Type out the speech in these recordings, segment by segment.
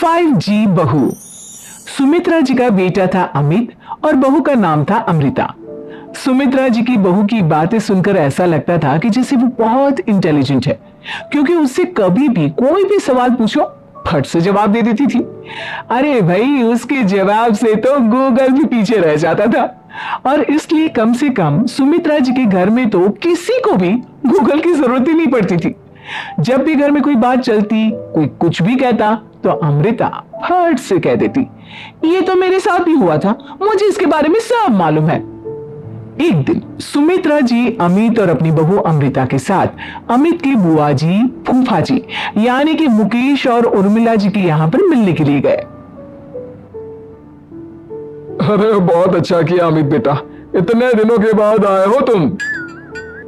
5G बहू। सुमित्रा जी का बेटा था अमित और बहू का नाम था अमृता। सुमित्रा जी की बहू की बातें सुनकर ऐसा लगता था कि जैसे वो बहुत इंटेलिजेंट है, क्योंकि उससे कभी भी कोई भी सवाल पूछो फट से जवाब दे देती थी। अरे भाई, उसके जवाब से तो गूगल भी पीछे रह जाता था। और इसलिए कम से कम सुमित्रा जी के घर में तो किसी को भी गूगल की जरूरत ही नहीं पड़ती थी। जब भी घर में कोई बात चलती, कोई कुछ भी कहता, तो अमृता फट से कह देती, ये तो मेरे साथ भी हुआ था, मुझे इसके बारे में सब मालूम है। एक दिन सुमित्रा जी अमित और अपनी बहू अमृता के साथ अमित की बुआ जी, फूफा जी यानी कि मुकेश और उर्मिला जी के यहाँ पर मिलने के लिए गए। अरे बहुत अच्छा किया अमित बेटा, इतने दिनों के बाद आए हो तुम।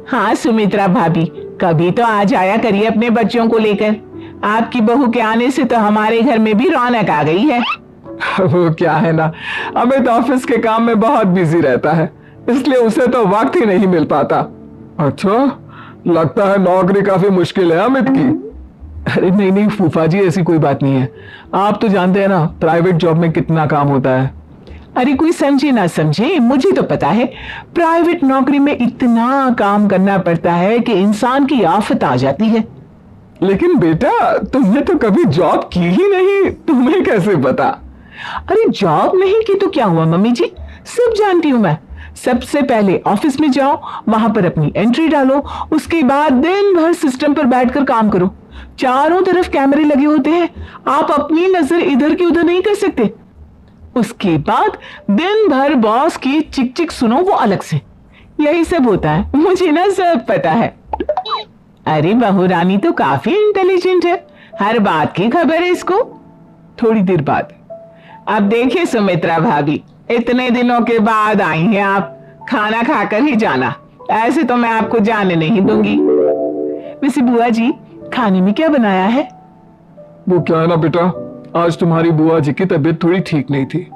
हाँ सुमित्रा भाभी, कभी तो आ जाया करिए अपने बच्चों को लेकर। आपकी बहू के आने से तो हमारे घर में भी रौनक आ गई है। वो क्या है ना, अमित ऑफिस के काम में बहुत बिजी रहता है, इसलिए उसे तो वक्त ही नहीं मिल पाता। अच्छा, लगता है नौकरी काफी मुश्किल है अमित की। अरे नहीं नहीं फूफा जी, ऐसी कोई बात नहीं है। आप तो जानते हैं ना प्राइवेट जॉब में कितना काम होता है। अरे कोई समझे ना समझे, मुझे तो पता है प्राइवेट नौकरी में इतना काम करना पड़ता है कि इंसान की आफत आ जाती है। लेकिन बेटा, तुमने तो कभी जॉब की ही नहीं, तुम्हें कैसे पता? अरे जॉब नहीं की तो क्या हुआ मम्मी जी, सब जानती हूं मैं। सबसे पहले ऑफिस में जाओ, वहां पर अपनी एंट्री डालो, उसके बाद दिन भर सिस्टम पर बैठकर काम करो। चारों तरफ कैमरे लगे होते हैं, आप अपनी नजर इधर की उधर नहीं कर सकते। उसके बाद दिन भर बॉस की चिक चिक सुनो, वो अलग से। यही सब होता है, मुझे ना सब पता है। अरे बहू रानी तो काफी इंटेलिजेंट है, हर बात की खबर है इसको। थोड़ी देर बाद, अब देखिए सुमित्रा भाभी, इतने दिनों के बाद आई हैं आप, खाना खाकर ही जाना, ऐसे तो मैं आपको जाने नहीं दूंगी। वैसे बुआ जी, खाने में क्या बनाया है? वो क्या है ना बेटा, आज तुम्हारी बुआ जी की तबीयत थोड़ी ठीक नहीं थी,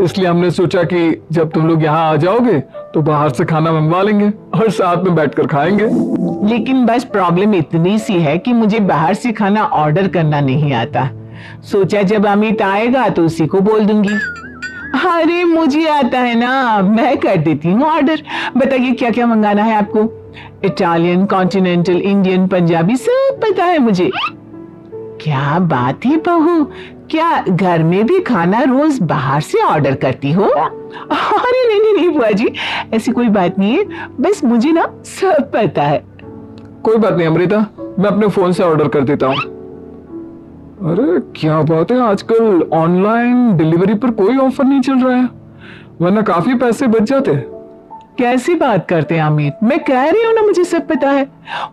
इसलिए हमने सोचा कि जब तुम लोग यहाँ आ जाओगे तो बाहर से खाना मंगवा लेंगे और साथ में बैठकर खाएंगे। लेकिन बस प्रॉब्लम इतनी सी है कि मुझे बाहर से खाना ऑर्डर करना नहीं आता। सोचा जब अमित आएगा तो उसी को बोल दूंगी। अरे मुझे आता है ना, मैं कर देती हूँ ऑर्डर। बताइए क्या क्या मंगाना है आपको? इटालियन, कॉन्टिनेंटल, इंडियन, पंजाबी, सब पता है मुझे। क्या बात है बहू, क्या घर में भी खाना रोज बाहर से ऑर्डर करती हो? अरे नहीं नहीं नहीं बुआ जी, ऐसी कोई बात नहीं है, बस मुझे ना सब पता है। कोई बात नहीं अमृता, मैं अपने फोन से ऑर्डर कर देता हूँ। अरे क्या बात है, आजकल ऑनलाइन डिलीवरी पर कोई ऑफर नहीं चल रहा है, वरना काफी पैसे बच जाते। कैसी बात करते हैं अमित, मैं कह रही हूँ ना मुझे सब पता है।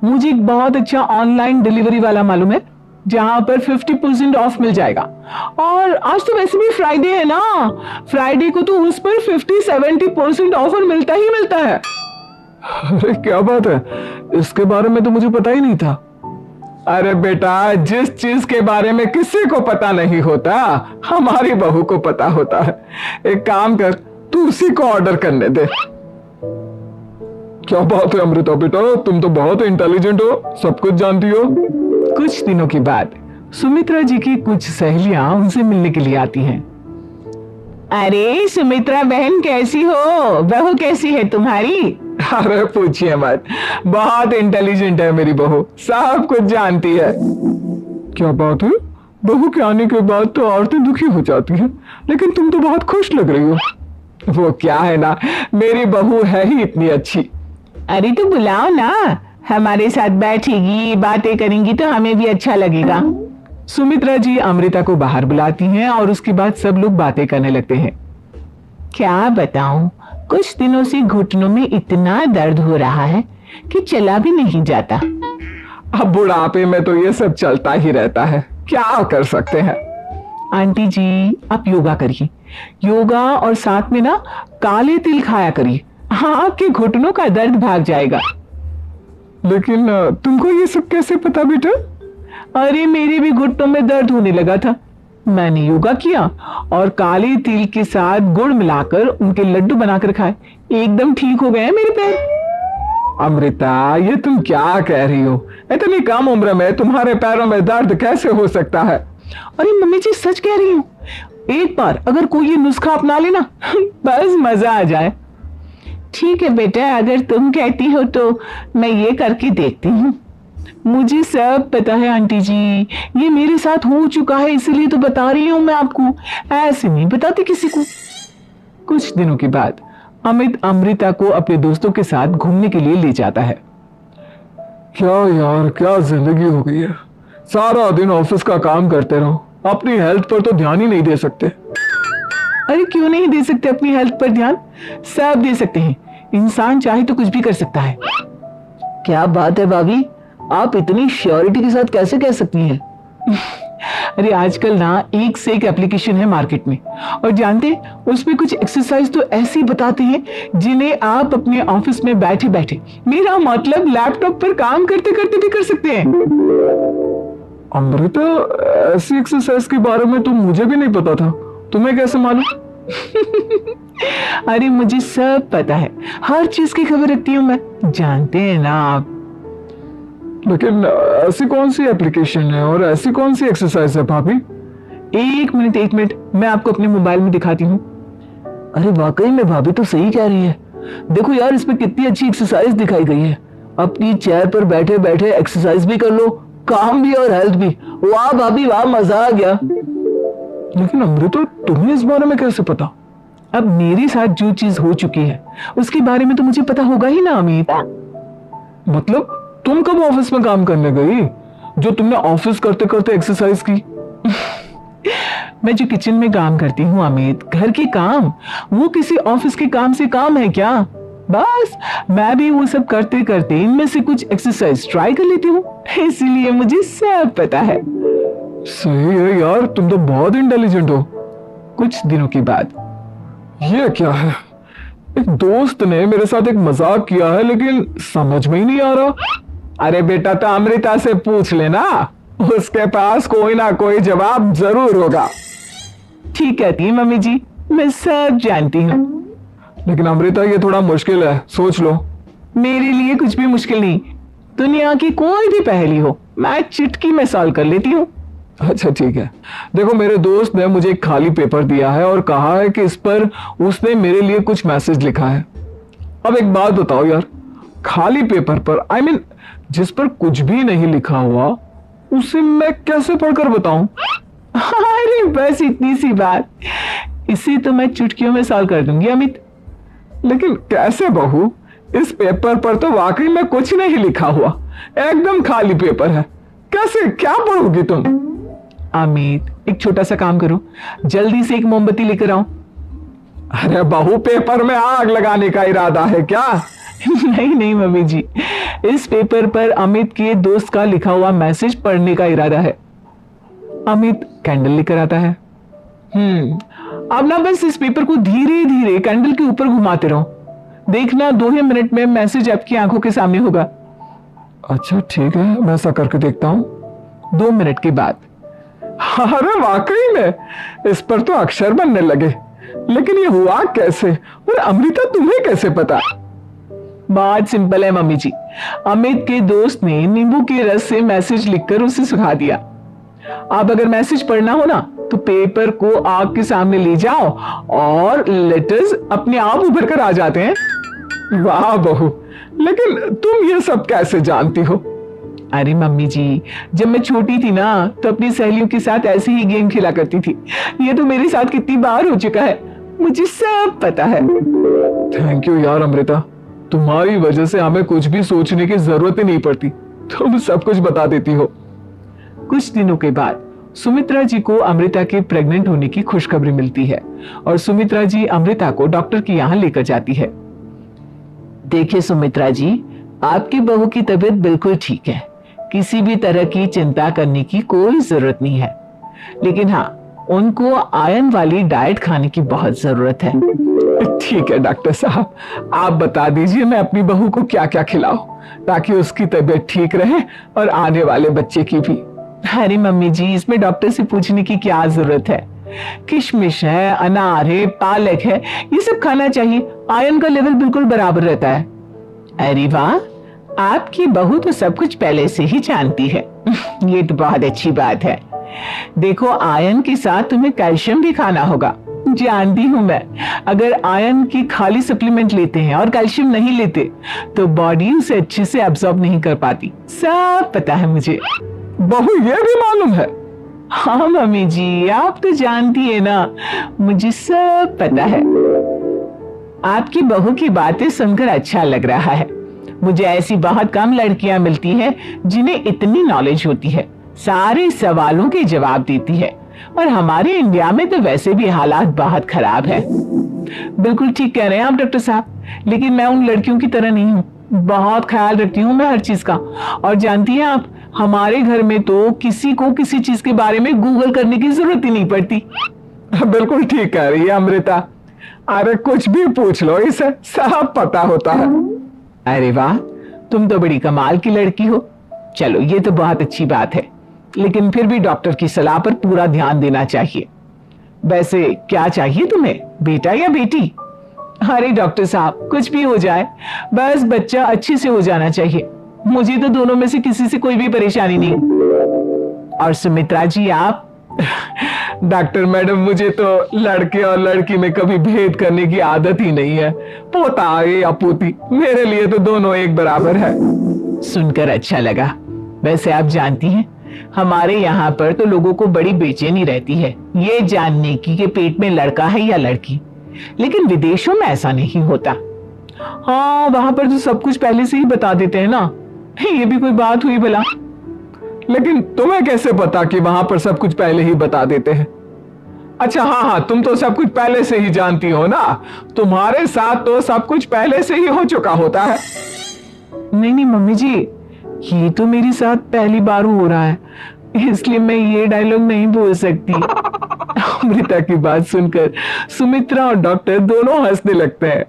मुझे एक बहुत अच्छा ऑनलाइन डिलीवरी वाला मालूम है, जहां पर 50% ऑफ मिल जाएगा। और आज तो वैसे भी फ्राइडे है ना, फ्राइडे को तो उस पर 50-70% ऑफर मिलता ही मिलता है। अरे क्या बात है, इसके बारे में तो मुझे पता ही नहीं था। अरे बेटा, जिस चीज के बारे में किसी को पता नहीं होता, हमारी बहू को पता होता है। एक काम कर, तू उसी को ऑर्डर करने दे। क्या बात है अमृता बेटा, तुम तो बहुत इंटेलिजेंट हो, सब कुछ जानती हो। कुछ दिनों के बाद सुमित्रा जी की कुछ सहेलियां उनसे मिलने के लिए आती हैं। अरे सुमित्रा बहन कैसी हो, बहू कैसी है तुम्हारी? अरे पूछिए मत, बहुत इंटेलिजेंट है मेरी बहू, सब कुछ जानती है। क्या बात है, बहू के आने के बाद तो औरतें दुखी हो जाती हैं, लेकिन तुम तो बहुत खुश लग रही हो। वो क्या है ना, मेरी बहू है ही इतनी अच्छी। अरे तो बुलाओ ना, हमारे साथ बैठेगी, बातें करेंगी तो हमें भी अच्छा लगेगा। सुमित्रा जी अमृता को बाहर बुलाती हैं और उसके बाद सब लोग बातें करने लगते हैं। क्या बताऊं, कुछ दिनों से घुटनों में इतना दर्द हो रहा है कि चला भी नहीं जाता। अब बुढ़ापे में तो ये सब चलता ही रहता है, क्या कर सकते हैं। आंटी जी, आप योगा करिए, योगा और साथ में ना काले तिल खाया करिए, हाँ आपके घुटनों का दर्द भाग जाएगा। लेकिन तुमको ये सब कैसे पता बेटा? अरे मेरे भी घुटनों में दर्द होने लगा था, मैंने योगा किया और काले तिल के साथ गुड़ मिलाकर उनके लड्डू बनाकर खाए, एकदम ठीक हो गए मेरे पैर। अमृता, ये तुम क्या कह रही हो? इतनी कम उम्र में तुम्हारे पैरों में दर्द कैसे हो सकता है? अरे मम्मी जी सच कह रही हूँ, एक बार अगर कोई ये नुस्खा अपना लेना बस मजा आ जाए। ठीक है बेटा, अगर तुम कहती हो तो मैं ये करके देखती हूँ। मुझे सब पता है आंटी जी, ये मेरे साथ हो चुका है, इसीलिए तो बता रही हूँ मैं आपको, ऐसे नहीं बताती किसी को। कुछ दिनों के बाद अमित अमृता को अपने दोस्तों के साथ घूमने के लिए ले जाता है। क्या यार, क्या जिंदगी हो गई है। सारा दिन ऑफिस का काम करते रहो, अपनी हेल्थ पर तो ध्यान ही नहीं दे सकते। अरे क्यों नहीं दे सकते अपनी हेल्थ पर ध्यान, सब दे सकते हैं। इंसान चाहे तो कुछ भी कर सकता है। क्या बात है भाभी, आप इतनी श्योरिटी के साथ कैसे कह सकती हैं? अरे आजकल ना एक से एक एप्लीकेशन है मार्केट में, और जानते उसमें कुछ एक्सरसाइज तो ऐसी बताते हैं जिन्हें आप अपने ऑफिस में बैठे बैठे, मेरा मतलब लैपटॉप पर काम करते करते भी कर सकते हैं। अमृता, ऐसी एक्सरसाइज के बारे में तो मुझे भी नहीं पता था, तुम्हें कैसे मालूम? अरे मुझे सब पता है, हर चीज की खबर रखती हूँ मैं, जानते हैं ना आप। लेकिन ऐसी कौन सी एप्लीकेशन है और ऐसी कौन सी एक्सरसाइज है भाभी? एक मिनट, मैं आपको अपने मोबाइल में दिखाती हूँ। अरे वाकई में भाभी तो सही कह रही है। देखो यार, इसमें कितनी अच्छी एक्सरसाइज दिखाई गई है। अपनी चेयर पर बैठे बैठे एक्सरसाइज भी कर लो, काम भी और हेल्थ भी। वाह भाभी वाह, मजा आ गया। लेकिन अमृता, तुम्हें इस बारे में कैसे पता? अब मेरे साथ जो चीज हो चुकी है उसके बारे में तो मुझे पता होगा ही ना अमित। मतलब तुम कब ऑफिस में काम करने गई जो तुमने ऑफिस करते करते एक्सरसाइज की? मैं जो किचन में काम करती हूँ अमित, घर के काम, वो किसी ऑफिस के काम से काम है क्या? बस मैं भी वो सब करते करते इनमें से कुछ एक्सरसाइज ट्राई कर लेती हूँ, इसीलिए मुझे सब पता है। सही है यार, तुम तो बहुत इंटेलिजेंट हो। कुछ दिनों के बाद ये क्या है? एक दोस्त ने मेरे साथ एक मजाक किया है, लेकिन समझ में ही नहीं आ रहा। अरे बेटा, तो अमृता से पूछ लेना, उसके पास कोई ना कोई जवाब जरूर होगा। ठीक कहती है मम्मी जी, मैं सब जानती हूँ। लेकिन अमृता, ये थोड़ा मुश्किल है, सोच लो। मेरे लिए कुछ भी मुश्किल नहीं, दुनिया की कोई भी पहेली हो मैं चुटकी में सॉल्व कर लेती हूँ। अच्छा ठीक है, देखो मेरे दोस्त ने मुझे एक खाली पेपर दिया है और कहा है कि इस पर उसने मेरे लिए कुछ मैसेज लिखा है। अब एक बात बताओ यार, खाली पेपर पर जिस पर कुछ भी नहीं लिखा हुआ, उसे मैं कैसे पढ़कर बताऊं? अरे बस इतनी सी बात, इसे तो मैं चुटकियों में सॉल्व कर दूंगी अमित। लेकिन कैसे बहू? इस पेपर पर तो वाकई में कुछ नहीं लिखा हुआ, एकदम खाली पेपर है, कैसे, क्या पढ़ोगी तुम? अमित, एक छोटा सा काम करो, जल्दी से एक मोमबत्ती लेकर आओ। अरे बहू, पेपर में आग लगाने का इरादा है क्या? नहीं मम्मी जी, इस पेपर पर अमित के दोस्त का लिखा हुआ मैसेज पढ़ने का इरादा है। अमित कैंडल लेकर आता है। अब ना बस इस पेपर को धीरे धीरे कैंडल के ऊपर घुमाते रहो, देखना 2 ही मिनट में मैसेज आपकी आंखों के सामने होगा। अच्छा ठीक है, मैं ऐसा करके देखता हूं। 2 मिनट के बाद, अरे वाकई में इस पर तो अक्षर बनने लगे, लेकिन ये हुआ कैसे? और अमृता, तुम्हें कैसे पता? बात सिंपल है मम्मी जी, अमित के दोस्त ने नींबू के रस से मैसेज लिखकर उसे सुखा दिया। आप अगर मैसेज पढ़ना हो ना तो पेपर को आग के सामने ले जाओ और लेटर्स अपने आप उभर कर आ जाते हैं। वाह बहू, लेकिन तुम ये सब कैसे जानती हो? अरे मम्मी जी, जब मैं छोटी थी ना तो अपनी सहेलियों के साथ ऐसे ही गेम खेला करती थी। ये तो मेरे साथ कितनी बार हो चुका है, मुझे सब पता है। थैंक यू यार अमृता, तुम्हारी वजह से हमें कुछ भी सोचने की जरूरत ही नहीं पड़ती, तुम सब कुछ बता देती हो। कुछ दिनों के बाद सुमित्रा जी को अमृता के प्रेग्नेंट होने की खुशखबरी मिलती है और सुमित्रा जी अमृता को डॉक्टर के यहाँ लेकर जाती है। देखिए सुमित्रा जी, आपकी बहू की तबीयत बिल्कुल ठीक है, किसी भी तरह की चिंता करने की कोई जरूरत नहीं है। लेकिन हाँ, उनको आयरन वाली डाइट खाने की बहुत जरूरत है। ठीक है डॉक्टर साहब, आप बता दीजिए मैं अपनी बहू को क्या क्या खिलाऊं ताकि उसकी तबीयत ठीक रहे और आने वाले बच्चे की भी। अरे मम्मी जी, इसमें डॉक्टर से पूछने की क्या जरूरत है? किशमिश है, अनार है, पालक है, ये सब खाना चाहिए, आयरन का लेवल बिल्कुल बराबर रहता है। अरे वाह, आपकी बहू तो सब कुछ पहले से ही जानती है। ये तो बहुत अच्छी बात है। देखो, आयरन के साथ तुम्हें कैल्शियम भी खाना होगा। जानती हूं मैं, अगर आयरन की खाली सप्लीमेंट लेते हैं और कैल्शियम नहीं लेते तो बॉडी उसे अच्छे से एब्जॉर्ब नहीं कर पाती। सब पता है मुझे। बहू ये भी मालूम है? हाँ मम्मी जी, आप तो जानती है ना, मुझे सब पता है। आपकी बहू की बातें सुनकर अच्छा लग रहा है। मुझे ऐसी बहुत कम लड़कियां मिलती हैं जिन्हें इतनी नॉलेज होती है, सारे सवालों के जवाब देती है। और हमारे इंडिया में तो वैसे भी हालात बहुत खराब है। बिल्कुल ठीक कह रहे हैं आप डॉक्टर साहब, लेकिन मैं उन लड़कियों की तरह नहीं हूँ। बहुत ख्याल रखती हूँ मैं हर चीज का। और जानती हैं आप, हमारे घर में तो किसी को किसी चीज के बारे में गूगल करने की जरूरत ही नहीं पड़ती। बिल्कुल ठीक कह रही है अमृता। अरे कुछ भी पूछ लो, इसे सब पता होता है। अरे वाह, तुम तो बड़ी कमाल की लड़की हो। चलो, ये तो बहुत अच्छी बात है, लेकिन फिर भी डॉक्टर की सलाह पर पूरा ध्यान देना चाहिए। वैसे क्या चाहिए तुम्हें, बेटा या बेटी? अरे डॉक्टर साहब, कुछ भी हो जाए, बस बच्चा अच्छे से हो जाना चाहिए। मुझे तो दोनों में से किसी से कोई भी परेशानी नहीं। और सुमित्रा जी, आप? डॉक्टर मैडम, मुझे तो लड़के और लड़की में कभी भेद करने की आदत ही नहीं है। पोता या पोती, मेरे लिए तो दोनों एक बराबर है। सुनकर अच्छा लगा। वैसे आप जानती हैं, हमारे यहाँ पर तो लोगों को बड़ी बेचैनी रहती है ये जानने की कि पेट में लड़का है या लड़की, लेकिन विदेशों में ऐसा नहीं होता। हाँ, वहां पर तो सब कुछ पहले से ही बता देते हैं ना। ये भी कोई बात हुई भला? लेकिन तुम्हें कैसे पता कि वहां पर सब कुछ पहले ही बता देते हैं? अच्छा, हाँ, तुम तो सब कुछ पहले से ही जानती हो ना। तुम्हारे साथ तो सब कुछ पहले से ही हो चुका होता है। नहीं मम्मी जी, ये तो मेरे साथ पहली बार हो रहा है, इसलिए मैं ये डायलॉग नहीं बोल सकती। अमृता की बात सुनकर सुमित्रा और डॉक्टर दोनों हंसने लगते हैं।